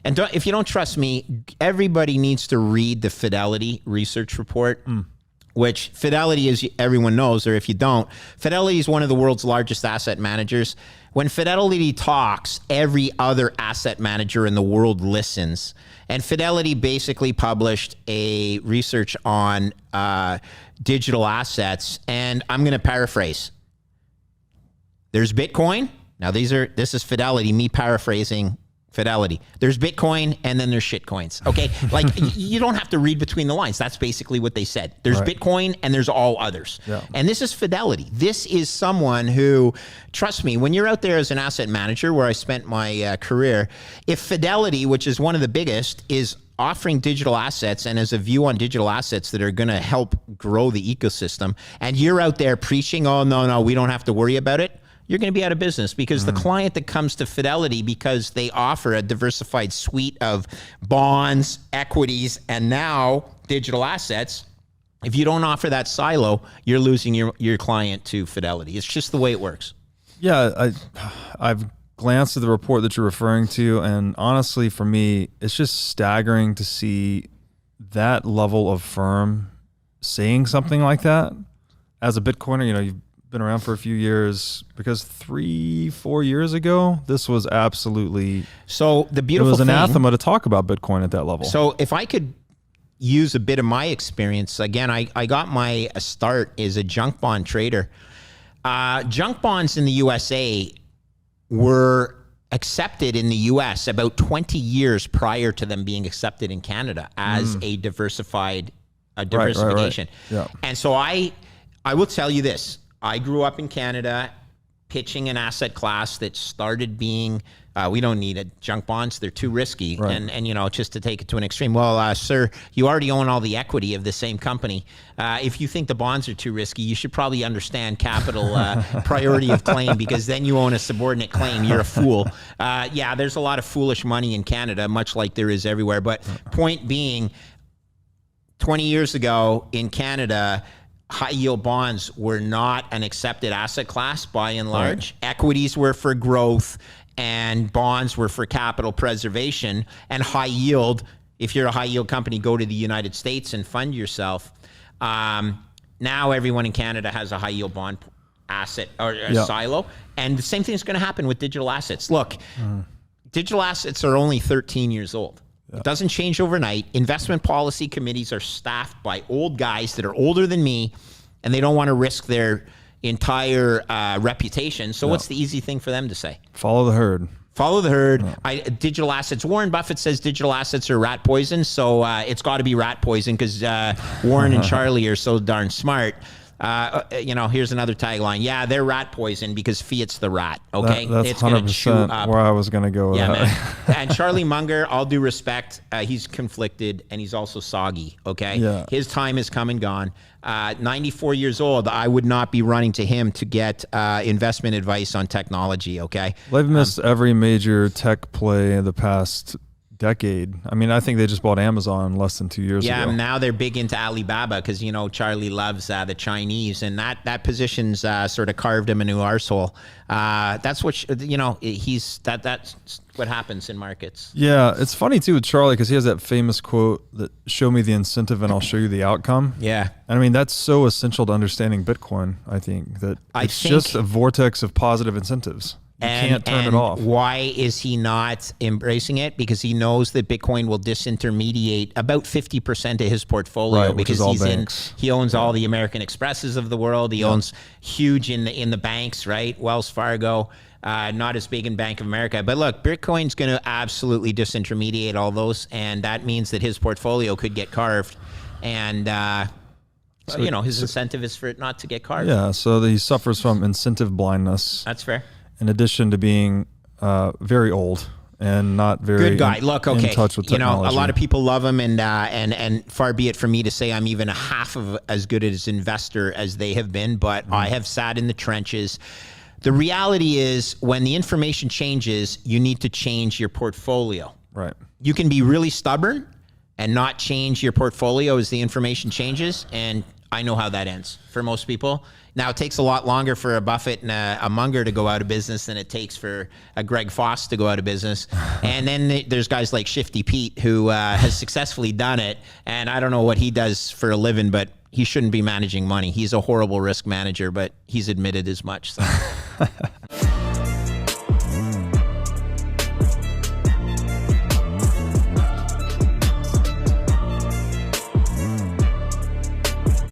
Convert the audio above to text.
And if you don't trust me, everybody needs to read the Fidelity research report, which Fidelity, as everyone knows, or if you don't, Fidelity is one of the world's largest asset managers. When Fidelity talks, every other asset manager in the world listens. And Fidelity basically published a research on digital assets. And I'm going to paraphrase. There's Bitcoin. Now, this is Fidelity, me paraphrasing Fidelity. There's Bitcoin and then there's shitcoins. Okay. Like you don't have to read between the lines. That's basically what they said. There's Bitcoin and there's all others. Yeah. And this is Fidelity. This is someone who, trust me, when you're out there as an asset manager, where I spent my career, if Fidelity, which is one of the biggest, is offering digital assets and as a view on digital assets that are going to help grow the ecosystem, and you're out there preaching, oh, no, we don't have to worry about it, you're going to be out of business, because the client that comes to Fidelity because they offer a diversified suite of bonds, equities, and now digital assets, if you don't offer that silo, you're losing your client to Fidelity. It's just the way it works. Yeah, I've glanced at the report that you're referring to, and honestly, for me, it's just staggering to see that level of firm saying something like that. As a Bitcoiner, you know, you've been around for a few years, because 3-4 years ago, this was absolutely, so the beautiful it was thing, anathema to talk about Bitcoin at that level. So if I could use a bit of my experience, again, I got my start as a junk bond trader. Junk bonds in the USA were accepted in the US about 20 years prior to them being accepted in Canada as a diversification. Right. Yeah. And so I will tell you this. I grew up in Canada pitching an asset class that started being, we don't need it, junk bonds, they're too risky. Right. And, you know, just to take it to an extreme, well, sir, you already own all the equity of the same company. If you think the bonds are too risky, you should probably understand capital priority of claim, because then you own a subordinate claim. You're a fool. Yeah, there's a lot of foolish money in Canada, much like there is everywhere. But point being, 20 years ago in Canada, high yield bonds were not an accepted asset class by and large. Right. Equities were for growth and bonds were for capital preservation, and high yield, if you're a high yield company, go to the United States and fund yourself. Now everyone in Canada has a high yield bond asset or a silo. And the same thing is going to happen with digital assets. Look, digital assets are only 13 years old. It doesn't change overnight. Investment policy committees are staffed by old guys that are older than me, and they don't want to risk their entire reputation. So what's the easy thing for them to say? Follow the herd. Follow the herd. Digital assets. Warren Buffett says digital assets are rat poison, so it's got to be rat poison, because Warren and Charlie are so darn smart. You know, here's another tagline. Yeah, they're rat poison because fiat's the rat. Okay, that's it's going to chew up. Where I was going to go with that. Man. And Charlie Munger, all due respect, he's conflicted and he's also soggy. Okay, his time has come and gone. 94 years old. I would not be running to him to get investment advice on technology. Okay, they've missed every major tech play in the past decade. I mean, I think they just bought Amazon less than 2 years ago. Yeah, now they're big into Alibaba, because, you know, Charlie loves the Chinese, and that position's sort of carved him a new arsehole. That's what, you know, that's what happens in markets. Yeah, it's funny too with Charlie, because he has that famous quote that, show me the incentive and I'll show you the outcome. Yeah. And I mean, that's so essential to understanding Bitcoin, I think, that it's just a vortex of positive incentives. You can't turn it off. Why is he not embracing it? Because he knows that Bitcoin will disintermediate about 50% of his portfolio, because he owns all the American Expresses of the world. He owns huge in the banks, right? Wells Fargo, not as big in Bank of America. But look, Bitcoin's going to absolutely disintermediate all those, and that means that his portfolio could get carved. And so, you know, his incentive is for it not to get carved. Yeah, so he suffers from incentive blindness. That's fair. In addition to being very old and not very good guy. Look, okay, in touch with technology. You know, a lot of people love him, and far be it for me to say I'm even a half of as good as investor as they have been, but I have sat in the trenches. The reality is, when the information changes, you need to change your portfolio. Right. You can be really stubborn and not change your portfolio as the information changes, and I know how that ends for most people. Now, it takes a lot longer for a Buffett and a Munger to go out of business than it takes for a Greg Foss to go out of business. And then there's guys like Shifty Pete who has successfully done it. And I don't know what he does for a living, but he shouldn't be managing money. He's a horrible risk manager, but he's admitted as much. So.